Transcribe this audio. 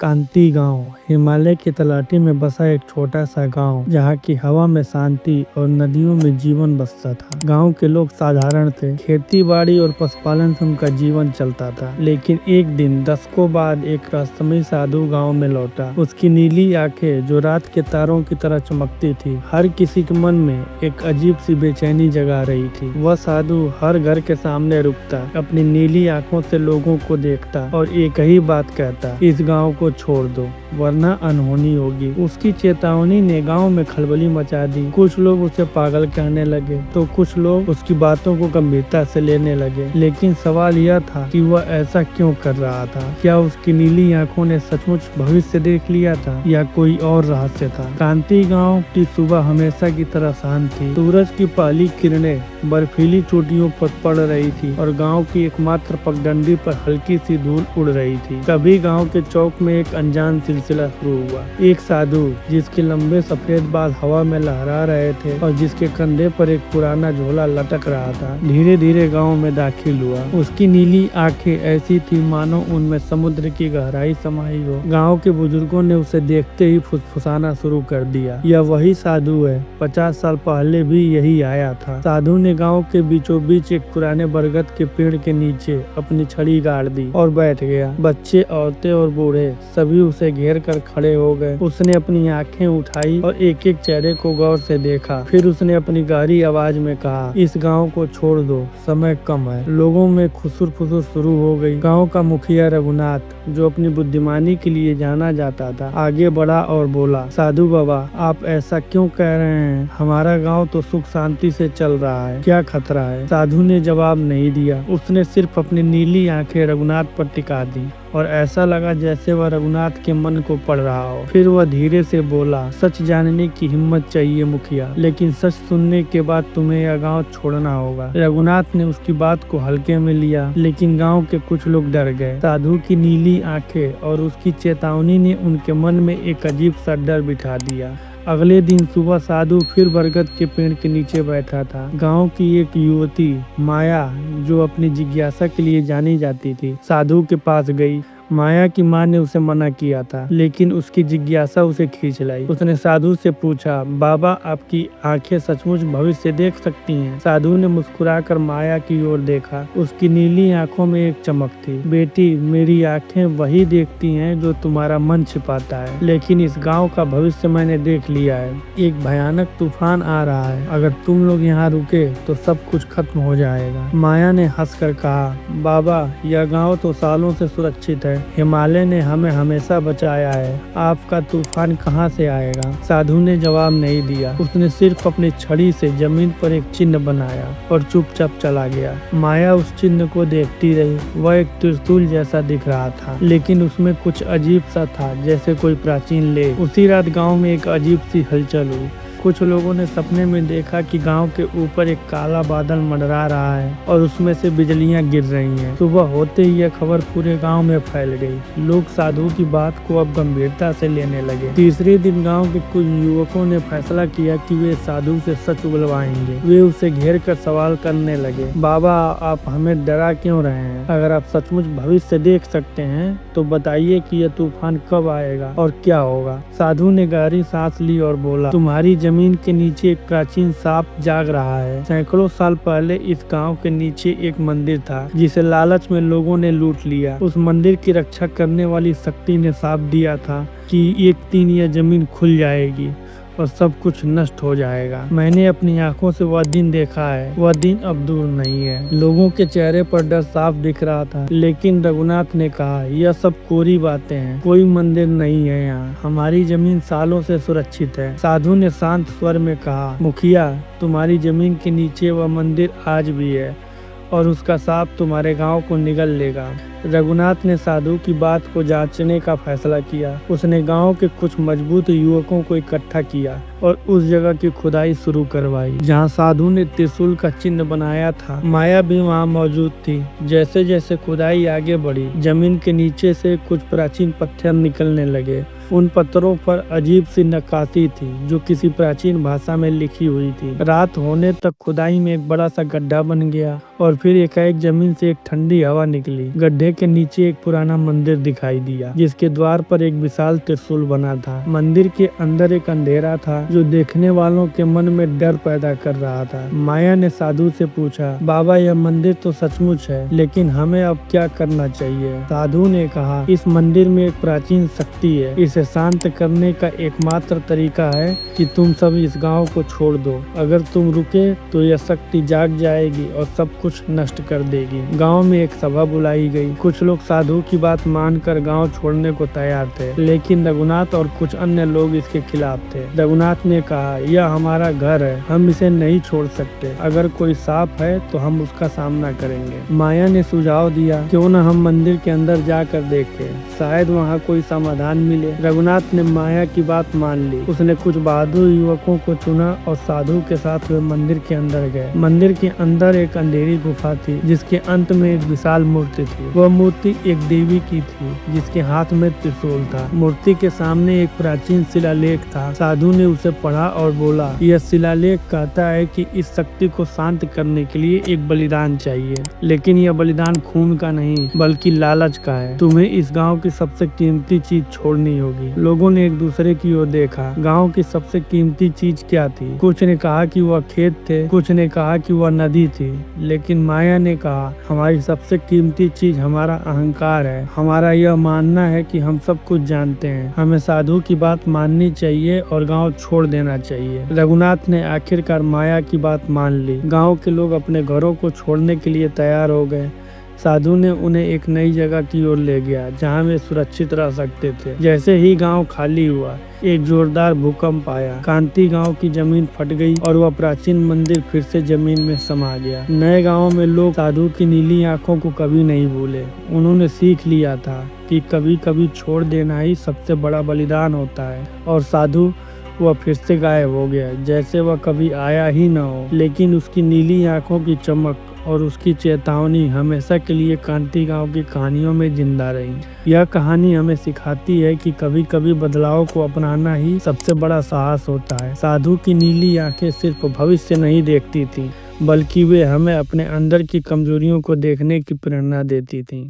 कांती गांव हिमालय की तलहटी में बसा एक छोटा सा गांव जहाँ की हवा में शांति और नदियों में जीवन बसता था। गांव के लोग साधारण थे, खेती बाड़ी और पशुपालन से उनका जीवन चलता था। लेकिन एक दिन दशकों बाद एक रहस्यमयी साधु गांव में लौटा। उसकी नीली आंखें जो रात के तारों की तरह चमकती थी, हर किसी के मन में एक अजीब सी बेचैनी जगा रही थी। वह साधु हर घर के सामने रुकता, अपनी नीली आंखों से लोगों को देखता और एक ही बात कहता, इस गांव को छोड़ दो वरना अनहोनी होगी। उसकी चेतावनी ने गांव में खलबली मचा दी। कुछ लोग उसे पागल कहने लगे तो कुछ लोग उसकी बातों को गंभीरता से लेने लगे। लेकिन सवाल यह था कि वह ऐसा क्यों कर रहा था। क्या उसकी नीली आंखों ने सचमुच भविष्य देख लिया था या कोई और रहस्य था। कांती गांव की सुबह हमेशा की तरह शांत थी। सूरज की पहली किरणें बर्फीली चोटियों पर पड़ रही थी और गांव की एकमात्र पगडंडी पर हल्की सी धूल उड़ रही थी। तभी गांव के चौक में एक अनजान सिलसिला शुरू हुआ। एक साधु जिसके लंबे सफेद बाल हवा में लहरा रहे थे और जिसके कंधे पर एक पुराना झोला लटक रहा था, धीरे धीरे गांव में दाखिल हुआ। उसकी नीली आंखें ऐसी थी मानो उनमें समुद्र की गहराई समाई हो। गांव के बुजुर्गों ने उसे देखते ही फुसफुसाना शुरू कर दिया, यह वही साधु है, 50 साल पहले भी यही आया था। साधु ने गांव के बीचों बीच एक पुराने बरगद के पेड़ के नीचे अपनी छड़ी गाड़ दी और बैठ गया। बच्चे, औरतें और बूढ़े सभी उसे घेर कर खड़े हो गए। उसने अपनी आंखें उठाई और एक एक चेहरे को गौर से देखा। फिर उसने अपनी गहरी आवाज में कहा, इस गांव को छोड़ दो, समय कम है। लोगों में खुसुर फुसुर शुरू हो गई। गांव का मुखिया रघुनाथ, जो अपनी बुद्धिमानी के लिए जाना जाता था, आगे बढ़ा और बोला, साधु बाबा, आप ऐसा क्यों कह रहे हैं? हमारा गांव तो सुख शांति से चल रहा है, क्या खतरा है? साधु ने जवाब नहीं दिया। उसने सिर्फ अपनी नीली आंखें रघुनाथ पर टिका दी और ऐसा लगा जैसे वह रघुनाथ के मन को पढ़ रहा हो। फिर वह धीरे से बोला, सच जानने की हिम्मत चाहिए मुखिया, लेकिन सच सुनने के बाद तुम्हें यह गांव छोड़ना होगा। रघुनाथ ने उसकी बात को हल्के में लिया, लेकिन गांव के कुछ लोग डर गए। साधु की नीली आंखें और उसकी चेतावनी ने उनके मन में एक अजीब सा डर बिठा दिया। अगले दिन सुबह साधु फिर बरगद के पेड़ के नीचे बैठा था। गांव की एक युवती माया, जो अपनी जिज्ञासा के लिए जानी जाती थी, साधु के पास गई। माया की माँ ने उसे मना किया था, लेकिन उसकी जिज्ञासा उसे खींच लाई। उसने साधु से पूछा, बाबा, आपकी आंखें सचमुच भविष्य देख सकती हैं? साधु ने मुस्कुराकर माया की ओर देखा। उसकी नीली आंखों में एक चमक थी। बेटी, मेरी आंखें वही देखती हैं जो तुम्हारा मन छिपाता है, लेकिन इस गांव का भविष्य मैंने देख लिया है। एक भयानक तूफान आ रहा है। अगर तुम लोग यहाँ रुके तो सब कुछ खत्म हो जाएगा। माया ने हंसकर कहा, बाबा, यह गाँव तो सालों से सुरक्षित है। हिमालय ने हमें हमेशा बचाया है। आपका तूफान कहाँ से आएगा? साधु ने जवाब नहीं दिया। उसने सिर्फ अपनी छड़ी से जमीन पर एक चिन्ह बनाया और चुपचाप चला गया। माया उस चिन्ह को देखती रही। वह एक त्रिशूल जैसा दिख रहा था, लेकिन उसमें कुछ अजीब सा था, जैसे कोई प्राचीन लेख। उसी रात गांव में एक अजीब सी हलचल हुई। कुछ लोगों ने सपने में देखा कि गांव के ऊपर एक काला बादल मंडरा रहा है और उसमें से बिजलियां गिर रही हैं। सुबह होते ही यह खबर पूरे गांव में फैल गई। लोग साधु की बात को अब गंभीरता से लेने लगे। तीसरे दिन गांव के कुछ युवकों ने फैसला किया कि वे साधु से सच उगलवाएंगे। वे उसे घेर कर सवाल करने लगे, बाबा, आप हमें डरा क्यों रहे हैं? अगर आप सचमुच भविष्य देख सकते हैं तो बताइए कि यह तूफान कब आएगा और क्या होगा। साधु ने गहरी सांस ली और बोला, तुम्हारी जमीन के नीचे एक प्राचीन सांप जाग रहा है। सैकड़ों साल पहले इस गांव के नीचे एक मंदिर था, जिसे लालच में लोगों ने लूट लिया। उस मंदिर की रक्षा करने वाली शक्ति ने शाप दिया था कि एक दिन यह जमीन खुल जाएगी और सब कुछ नष्ट हो जाएगा। मैंने अपनी आंखों से वह दिन देखा है। वह दिन अब दूर नहीं है। लोगों के चेहरे पर डर साफ दिख रहा था, लेकिन रघुनाथ ने कहा, यह सब कोरी बातें हैं, कोई मंदिर नहीं है यहाँ। हमारी जमीन सालों से सुरक्षित है। साधु ने शांत स्वर में कहा, मुखिया, तुम्हारी जमीन के नीचे वह मंदिर आज भी है और उसका सांप तुम्हारे गांव को निगल लेगा। रघुनाथ ने साधु की बात को जांचने का फैसला किया। उसने गांव के कुछ मजबूत युवकों को इकट्ठा किया और उस जगह की खुदाई शुरू करवाई जहां साधु ने त्रिशूल का चिन्ह बनाया था। माया भी वहां मौजूद थी। जैसे जैसे खुदाई आगे बढ़ी, जमीन के नीचे से कुछ प्राचीन पत्थर निकलने लगे। उन पत्थरों पर अजीब सी नक्काशी थी जो किसी प्राचीन भाषा में लिखी हुई थी। रात होने तक खुदाई में एक बड़ा सा गड्ढा बन गया और फिर एकाएक जमीन से एक ठंडी हवा निकली। गड्ढे के नीचे एक पुराना मंदिर दिखाई दिया, जिसके द्वार पर एक विशाल त्रिशूल बना था। मंदिर के अंदर एक अंधेरा था जो देखने वालों के मन में डर पैदा कर रहा था। माया ने साधु से पूछा, बाबा यह मंदिर तो सचमुच है, लेकिन हमें अब क्या करना चाहिए? साधु ने कहा, इस मंदिर में एक प्राचीन शक्ति है। इसे शांत करने का एकमात्र तरीका है कि तुम सब इस गांव को छोड़ दो। अगर तुम रुके तो यह शक्ति जाग जाएगी और सब कुछ नष्ट कर देगी। गांव में एक सभा बुलाई गई। कुछ लोग साधु की बात मानकर गांव छोड़ने को तैयार थे, लेकिन रघुनाथ और कुछ अन्य लोग इसके खिलाफ थे। रघुनाथ ने कहा, यह हमारा घर है, हम इसे नहीं छोड़ सकते। अगर कोई सांप है तो हम उसका सामना करेंगे। माया ने सुझाव दिया, क्यों न हम मंदिर के अंदर जाकर देखें, शायद वहाँ कोई समाधान मिले। रघुनाथ ने माया की बात मान ली। उसने कुछ बहादुर युवकों को चुना और साधु के साथ वे मंदिर के अंदर गए। मंदिर के अंदर एक अंधेरी गुफा थी, जिसके अंत में एक विशाल मूर्ति थी। वह मूर्ति एक देवी की थी, जिसके हाथ में त्रिशूल था। मूर्ति के सामने एक प्राचीन शिलालेख था। साधु ने उसे पढ़ा और बोला, यह शिलालेख कहता है कि इस शक्ति को शांत करने के लिए एक बलिदान चाहिए, लेकिन यह बलिदान खून का नहीं बल्कि लालच का है। तुम्हें इस गांव की सबसे कीमती चीज छोड़नी होगी। लोगों ने एक दूसरे की ओर देखा। गांव की सबसे कीमती चीज क्या थी? कुछ ने कहा कि वह खेत थे, कुछ ने कहा कि वह नदी थी, लेकिन माया ने कहा, हमारी सबसे कीमती चीज हमारा अहंकार है। हमारा यह मानना है कि हम सब कुछ जानते हैं। हमें साधु की बात माननी चाहिए और गांव छोड़ देना चाहिए। रघुनाथ ने आखिरकार माया की बात मान ली। गांव के लोग अपने घरों को छोड़ने के लिए तैयार हो गए। साधु ने उन्हें एक नई जगह की ओर ले गया, जहां वे सुरक्षित रह सकते थे। जैसे ही गांव खाली हुआ, एक जोरदार भूकंप आया। कांति गांव की जमीन फट गई और वह प्राचीन मंदिर फिर से जमीन में समा गया। नए गांव में लोग साधु की नीली आंखों को कभी नहीं भूले। उन्होंने सीख लिया था कि कभी कभी छोड़ देना ही सबसे बड़ा बलिदान होता है। और साधु वह फिर से गायब हो गया, जैसे वह कभी आया ही न हो। लेकिन उसकी नीली आंखों की चमक और उसकी चेतावनी हमेशा के लिए कांति गांव की कहानियों में जिंदा रही। यह कहानी हमें सिखाती है कि कभी कभी बदलाव को अपनाना ही सबसे बड़ा साहस होता है। साधु की नीली आंखें सिर्फ भविष्य नहीं देखती थी, बल्कि वे हमें अपने अंदर की कमजोरियों को देखने की प्रेरणा देती थी।